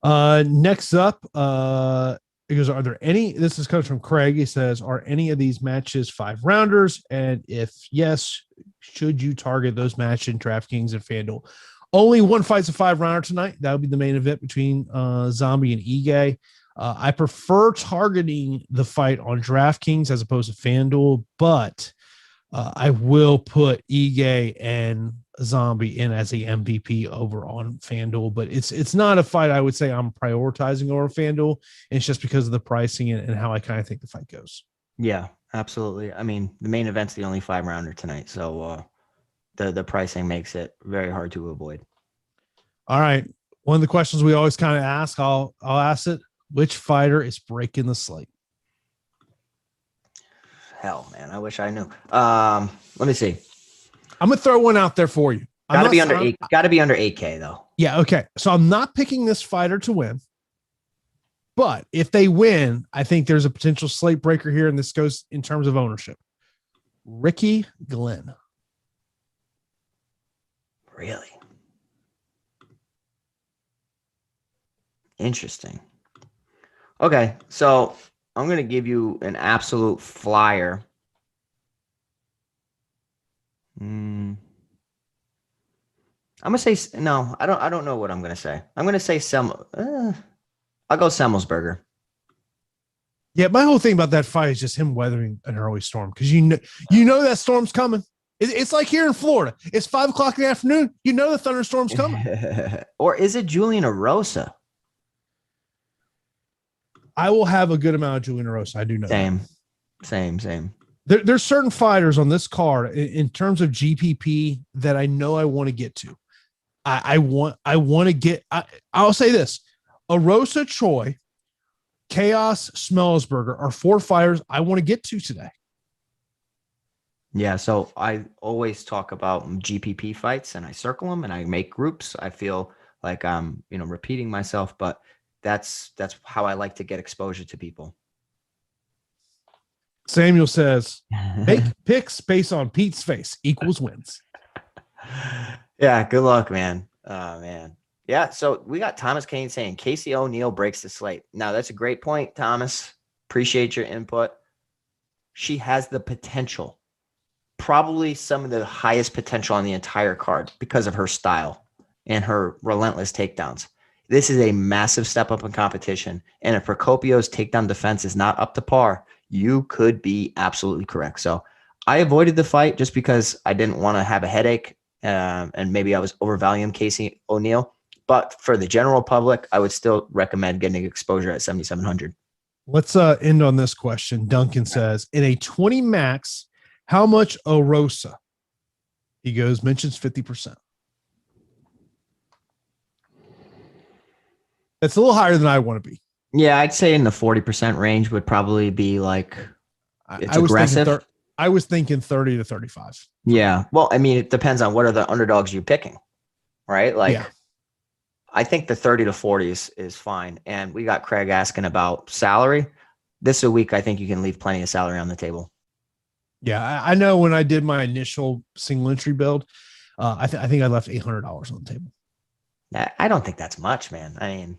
Next up, it goes, are there any, this comes from Craig. He says, are any of these matches 5-rounders? And if yes, should you target those matches in DraftKings and FanDuel? Only one fight's a 5-rounder tonight. That would be the main event between Zombie and Ige. I prefer targeting the fight on DraftKings as opposed to FanDuel, but I will put Ige and Zombie in as a MVP over on FanDuel, but it's not a fight I would say I'm prioritizing over FanDuel. It's just because of the pricing and how I kind of think the fight goes. Yeah, absolutely. I mean, the main event's the only 5-rounder tonight, so the pricing makes it very hard to avoid. All right. One of the questions we always kind of ask, I'll ask it. Which fighter is breaking the slate? Hell, man, I wish I knew. Let me see. I'm gonna throw one out there for you. Got to be under 8K though. Yeah, okay. So I'm not picking this fighter to win, but if they win, I think there's a potential slate breaker here, and this goes in terms of ownership. Ricky Glenn. Really? Interesting. Okay, so I'm going to give you an absolute flyer. I'm going to say no. I don't know what I'm going to say. I'm going to say I'll go Semmelsberger. Yeah, my whole thing about that fight is just him weathering an early storm, because you know that storm's coming. It's like here in Florida. It's 5:00 in the afternoon. You know the thunderstorm's coming. Or is it Julian Erosa? I will have a good amount of Julian Erosa. I do know. Same. There's certain fighters on this card in terms of GPP that I know I want to get to. I want to get. I'll say this: Erosa, Choi, Chaos, Semmelsberger are 4 fighters I want to get to today. Yeah, so I always talk about GPP fights, and I circle them, and I make groups. I feel like I'm, repeating myself, but that's how I like to get exposure to people. Samuel says, make picks based on Pete's face equals wins. Yeah, good luck, man. Oh, man. Yeah, so we got Thomas Kane saying Casey O'Neill breaks the slate. Now, that's a great point, Thomas. Appreciate your input. She has the potential, probably some of the highest potential on the entire card because of her style and her relentless takedowns. This is a massive step up in competition. And if Procopio's takedown defense is not up to par, you could be absolutely correct. So I avoided the fight just because I didn't want to have a headache. And maybe I was overvaluing Casey O'Neill. But for the general public, I would still recommend getting exposure at 7,700. Let's end on this question. Duncan says, in a 20 max, how much Orosa? He goes, mentions 50%. That's a little higher than I want to be. Yeah, I'd say in the 40% range would probably be like, it's aggressive. I was thinking 30 to 35. Yeah. Well, I mean, it depends on what are the underdogs you're picking, right? Like, yeah. I think the 30 to 40 is fine. And we got Craig asking about salary. This a week, I think you can leave plenty of salary on the table. Yeah, I know when I did my initial single entry build, I think I left $800 on the table. I don't think that's much, man. I mean,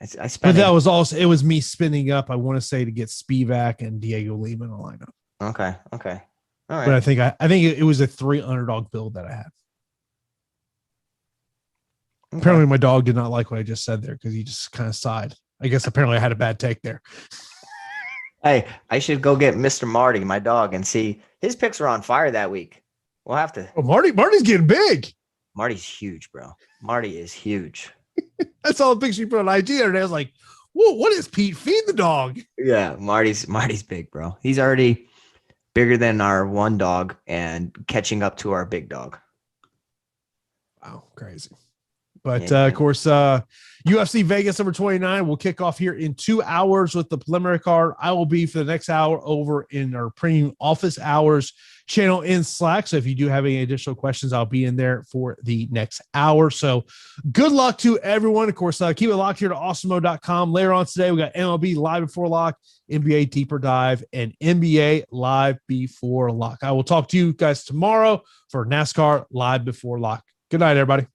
I spent. But that was also, it was me spinning up, I want to say, to get Spivak and Diego Lima in a lineup. Okay. All right. But I think it was a 3 underdog build that I had. Okay. Apparently my dog did not like what I just said there because he just kind of sighed. I guess apparently I had a bad take there. Hey, I should go get Mr. Marty, my dog, and see. His picks were on fire that week. We'll have to. Oh, Marty's getting big. Marty's huge, bro. Marty is huge. I saw the picture you put on IG the other day. I was like, whoa, what is Pete? Feed the dog. Yeah, Marty's big, bro. He's already bigger than our one dog and catching up to our big dog. Wow, crazy. But of course, UFC Vegas number 29 will kick off here in 2 hours with the preliminary card. I will be for the next hour over in our premium office hours channel in Slack. So if you do have any additional questions, I'll be in there for the next hour. So good luck to everyone. Of course, keep it locked here to awesemo.com. Later on today, we got MLB Live Before Lock, NBA Deeper Dive, and NBA Live Before Lock. I will talk to you guys tomorrow for NASCAR Live Before Lock. Good night, everybody.